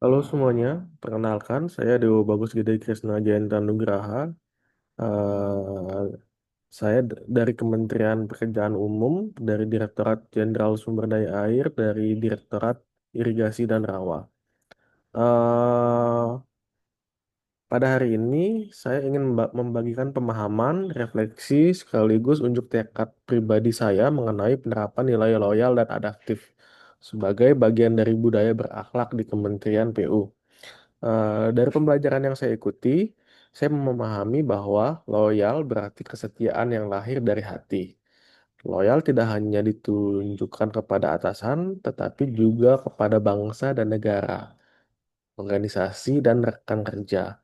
Halo semuanya, perkenalkan saya Dewo Bagus Gede Krisna Jayanta Nugraha. Eh, saya dari Kementerian Pekerjaan Umum, dari Direktorat Jenderal Sumber Daya Air, dari Direktorat Irigasi dan Rawa. Eh, Pada hari ini saya ingin membagikan pemahaman, refleksi, sekaligus unjuk tekad pribadi saya mengenai penerapan nilai loyal dan adaptif sebagai bagian dari budaya berakhlak di Kementerian PU. Dari pembelajaran yang saya ikuti, saya memahami bahwa loyal berarti kesetiaan yang lahir dari hati. Loyal tidak hanya ditunjukkan kepada atasan, tetapi juga kepada bangsa dan negara, organisasi, dan rekan kerja.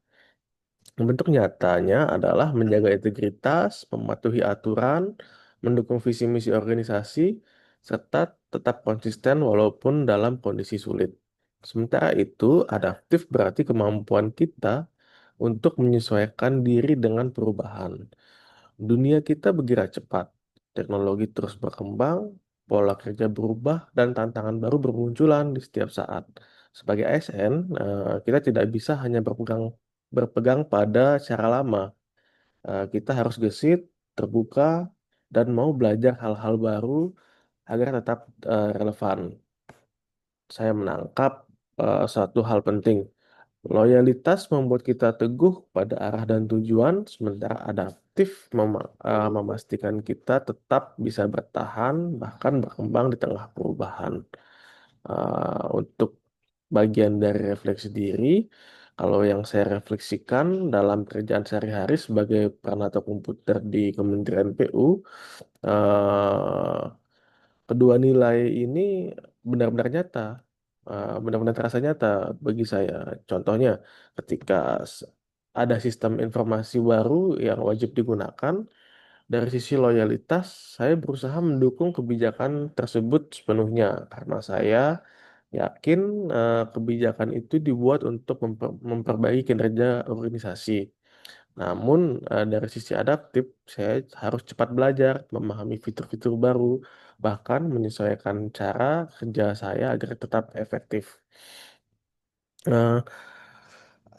Bentuk nyatanya adalah menjaga integritas, mematuhi aturan, mendukung visi misi organisasi, serta tetap konsisten walaupun dalam kondisi sulit. Sementara itu, adaptif berarti kemampuan kita untuk menyesuaikan diri dengan perubahan. Dunia kita bergerak cepat, teknologi terus berkembang, pola kerja berubah, dan tantangan baru bermunculan di setiap saat. Sebagai ASN, kita tidak bisa hanya berpegang pada cara lama. Kita harus gesit, terbuka, dan mau belajar hal-hal baru agar tetap relevan. Saya menangkap satu hal penting. Loyalitas membuat kita teguh pada arah dan tujuan, sementara adaptif memastikan kita tetap bisa bertahan, bahkan berkembang di tengah perubahan. Untuk bagian dari refleksi diri, kalau yang saya refleksikan dalam kerjaan sehari-hari sebagai peranata komputer di Kementerian PU, kedua nilai ini benar-benar nyata, benar-benar terasa nyata bagi saya. Contohnya, ketika ada sistem informasi baru yang wajib digunakan, dari sisi loyalitas, saya berusaha mendukung kebijakan tersebut sepenuhnya karena saya yakin kebijakan itu dibuat untuk memperbaiki kinerja organisasi. Namun dari sisi adaptif, saya harus cepat belajar, memahami fitur-fitur baru, bahkan menyesuaikan cara kerja saya agar tetap efektif. Eh,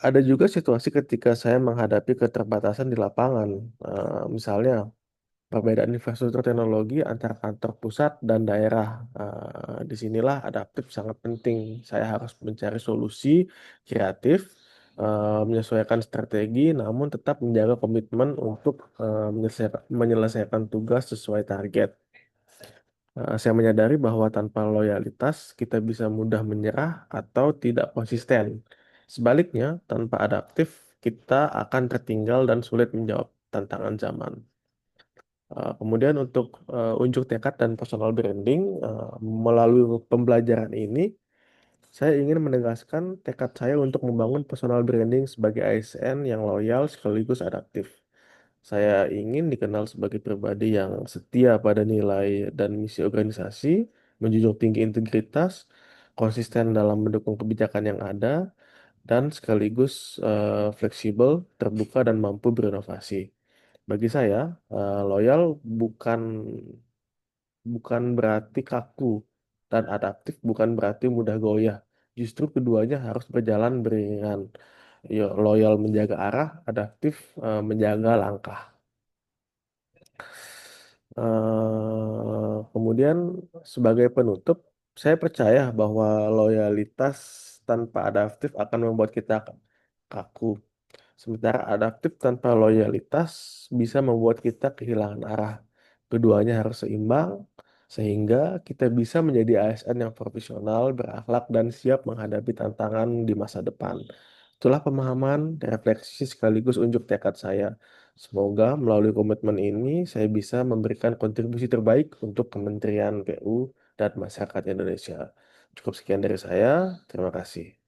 ada juga situasi ketika saya menghadapi keterbatasan di lapangan. Misalnya, perbedaan infrastruktur teknologi antara kantor pusat dan daerah. Disinilah adaptif sangat penting. Saya harus mencari solusi kreatif, menyesuaikan strategi, namun tetap menjaga komitmen untuk menyelesaikan tugas sesuai target. Saya menyadari bahwa tanpa loyalitas kita bisa mudah menyerah atau tidak konsisten. Sebaliknya, tanpa adaptif kita akan tertinggal dan sulit menjawab tantangan zaman. Kemudian untuk unjuk tekad dan personal branding, melalui pembelajaran ini, saya ingin menegaskan tekad saya untuk membangun personal branding sebagai ASN yang loyal sekaligus adaptif. Saya ingin dikenal sebagai pribadi yang setia pada nilai dan misi organisasi, menjunjung tinggi integritas, konsisten dalam mendukung kebijakan yang ada, dan sekaligus fleksibel, terbuka, dan mampu berinovasi. Bagi saya, loyal bukan bukan berarti kaku dan adaptif bukan berarti mudah goyah. Justru keduanya harus berjalan beriringan. Loyal menjaga arah, adaptif menjaga langkah. Kemudian sebagai penutup, saya percaya bahwa loyalitas tanpa adaptif akan membuat kita kaku. Sementara adaptif tanpa loyalitas bisa membuat kita kehilangan arah. Keduanya harus seimbang, sehingga kita bisa menjadi ASN yang profesional, berakhlak, dan siap menghadapi tantangan di masa depan. Itulah pemahaman, refleksi sekaligus unjuk tekad saya. Semoga melalui komitmen ini saya bisa memberikan kontribusi terbaik untuk Kementerian PU dan masyarakat Indonesia. Cukup sekian dari saya. Terima kasih.